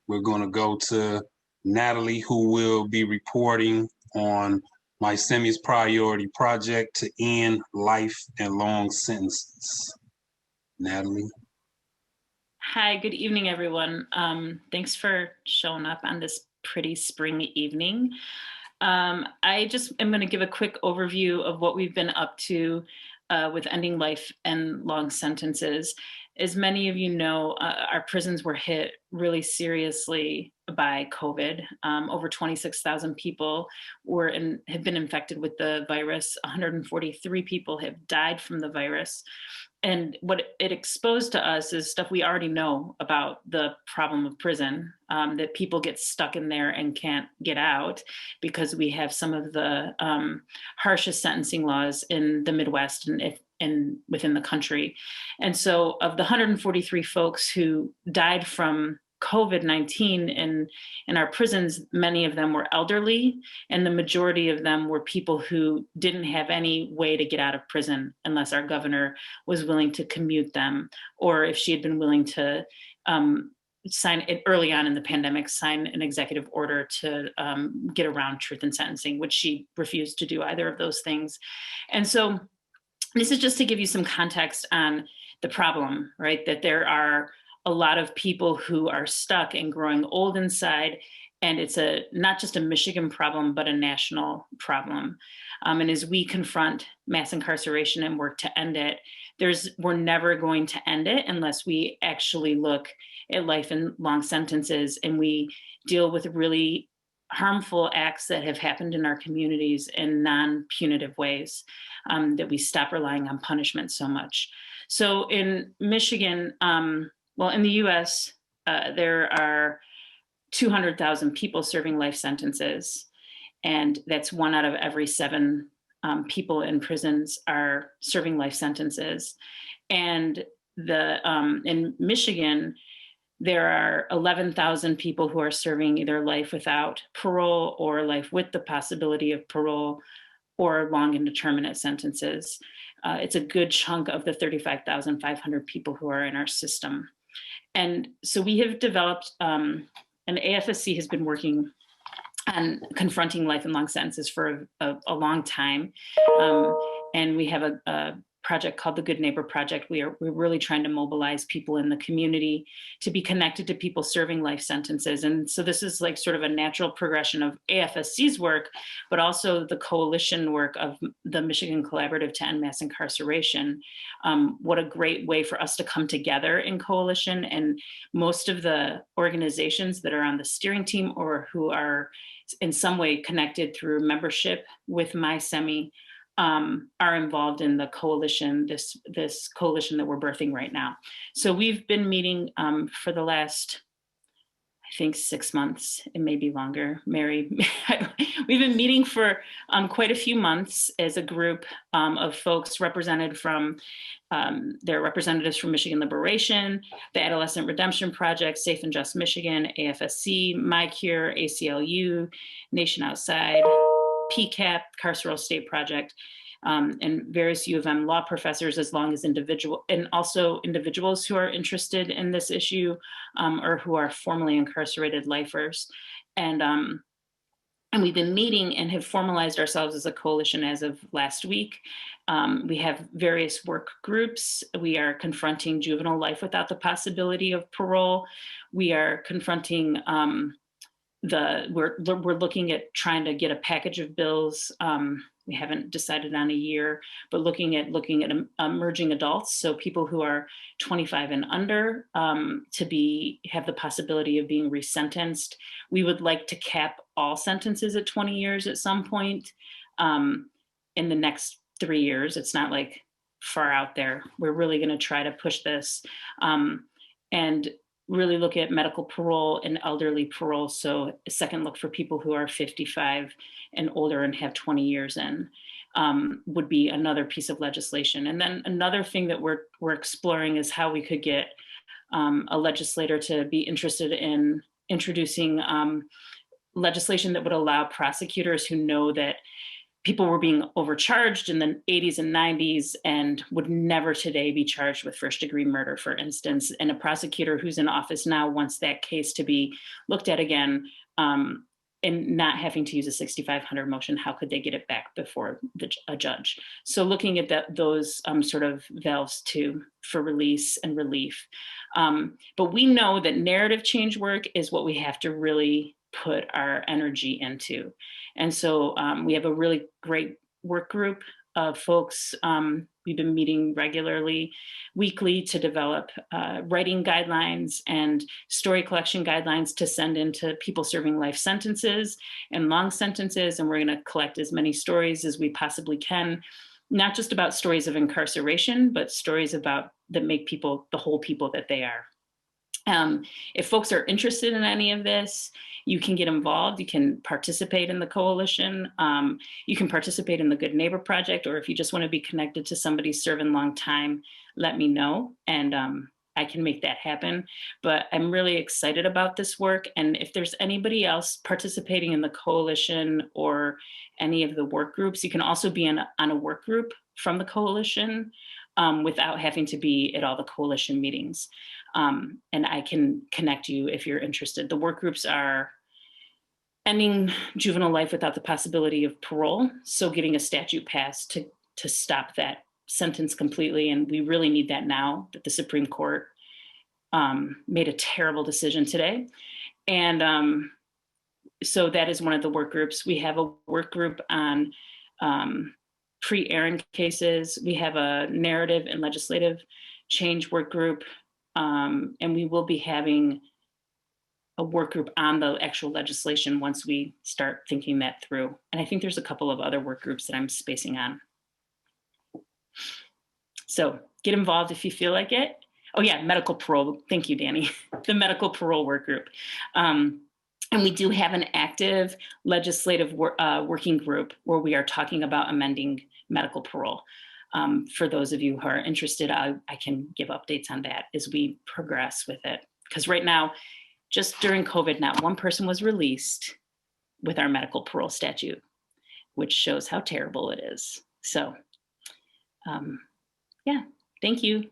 We're going to go to Natalie, who will be reporting on MySemi's priority project to end life and long sentences. Natalie. Hi, good evening, everyone. Thanks for showing up on this pretty spring evening. I just am going to give a quick overview of what we've been up to with ending life and long sentences. As many of you know, our prisons were hit really seriously by COVID. Over 26,000 people have been infected with the virus. 143 people have died from the virus. And what it exposed to us is stuff we already know about the problem of prison, that people get stuck in there and can't get out because we have some of the harshest sentencing laws in the Midwest and within the country. And so of the 143 folks who died from COVID-19 in our prisons, many of them were elderly, and the majority of them were people who didn't have any way to get out of prison unless our governor was willing to commute them, or if she had been willing to sign it early on in the pandemic, sign an executive order to get around truth in sentencing, which she refused to do either of those things. And so this is just to give you some context on the problem, right? That there are a lot of people who are stuck and growing old inside, and it's not just a Michigan problem, but a national problem. And as we confront mass incarceration and work to end it, we're never going to end it unless we actually look at life and long sentences and we deal with really harmful acts that have happened in our communities in non-punitive ways, that we stop relying on punishment so much. So in Michigan, well, in the US, there are 200,000 people serving life sentences, and that's 1 out of every 7 people in prisons are serving life sentences. And in Michigan, there are 11,000 people who are serving either life without parole or life with the possibility of parole or long indeterminate sentences. It's a good chunk of the 35,500 people who are in our system. And so we have developed, and AFSC has been working on confronting life and long sentences for a long time. And we have a project called the Good Neighbor Project. We're really trying to mobilize people in the community to be connected to people serving life sentences. And so this is like sort of a natural progression of AFSC's work, but also the coalition work of the Michigan Collaborative to End Mass Incarceration. What a great way for us to come together in coalition. And most of the organizations that are on the steering team or who are in some way connected through membership with MySemi are involved in the coalition, this coalition that we're birthing right now. So we've been meeting for the last, I think, 6 months. It may be longer. Mary, we've been meeting for quite a few months as a group of folks represented from, there are representatives from Michigan Liberation, the Adolescent Redemption Project, Safe and Just Michigan, AFSC, MyCure, ACLU, Nation Outside, PCAP, Carceral State Project, and various U of M law professors, as long as also individuals who are interested in this issue or who are formerly incarcerated lifers. And we've been meeting and have formalized ourselves as a coalition as of last week. We have various work groups. We are confronting juvenile life without the possibility of parole. We are confronting we're looking at trying to get a package of bills. We haven't decided on a year, but looking at emerging adults, so people who are 25 and under, to have the possibility of being resentenced. We would like to cap all sentences at 20 years at some point in the next 3 years. It's not like far out there. We're really going to try to push this. And really look at medical parole and elderly parole. So a second look for people who are 55 and older and have 20 years in would be another piece of legislation. And then another thing that we're exploring is how we could get a legislator to be interested in introducing legislation that would allow prosecutors who know that people were being overcharged in the 80s and 90s and would never today be charged with first-degree murder, for instance. And a prosecutor who's in office now wants that case to be looked at again, and not having to use a 6500 motion. How could they get it back before a judge? So looking at those sort of valves too for release and relief. But we know that narrative change work is what we have to really put our energy into. And so we have a really great work group of folks. We've been meeting regularly, weekly, to develop writing guidelines and story collection guidelines to send into people serving life sentences and long sentences. And we're going to collect as many stories as we possibly can, not just about stories of incarceration, but stories about that make people the whole people that they are. If folks are interested in any of this, you can get involved. You can participate in the coalition. You can participate in the Good Neighbor Project, or if you just want to be connected to somebody serving long time, let me know, and I can make that happen. But I'm really excited about this work. And if there's anybody else participating in the coalition or any of the work groups, you can also be on a work group from the coalition without having to be at all the coalition meetings. And I can connect you if you're interested. The work groups are ending juvenile life without the possibility of parole. So getting a statute passed to stop that sentence completely. And we really need that now that the Supreme Court made a terrible decision today. And so that is one of the work groups. We have a work group on pre-Aaron cases. We have a narrative and legislative change work group. And we will be having a work group on the actual legislation once we start thinking that through. And I think there's a couple of other work groups that I'm spacing on. So get involved if you feel like it. Oh yeah, medical parole. Thank you, Danny. The medical parole work group. And we do have an active legislative working group where we are talking about amending medical parole. For those of you who are interested, I can give updates on that as we progress with it. Because right now, just during COVID, not one person was released with our medical parole statute, which shows how terrible it is. So yeah, thank you.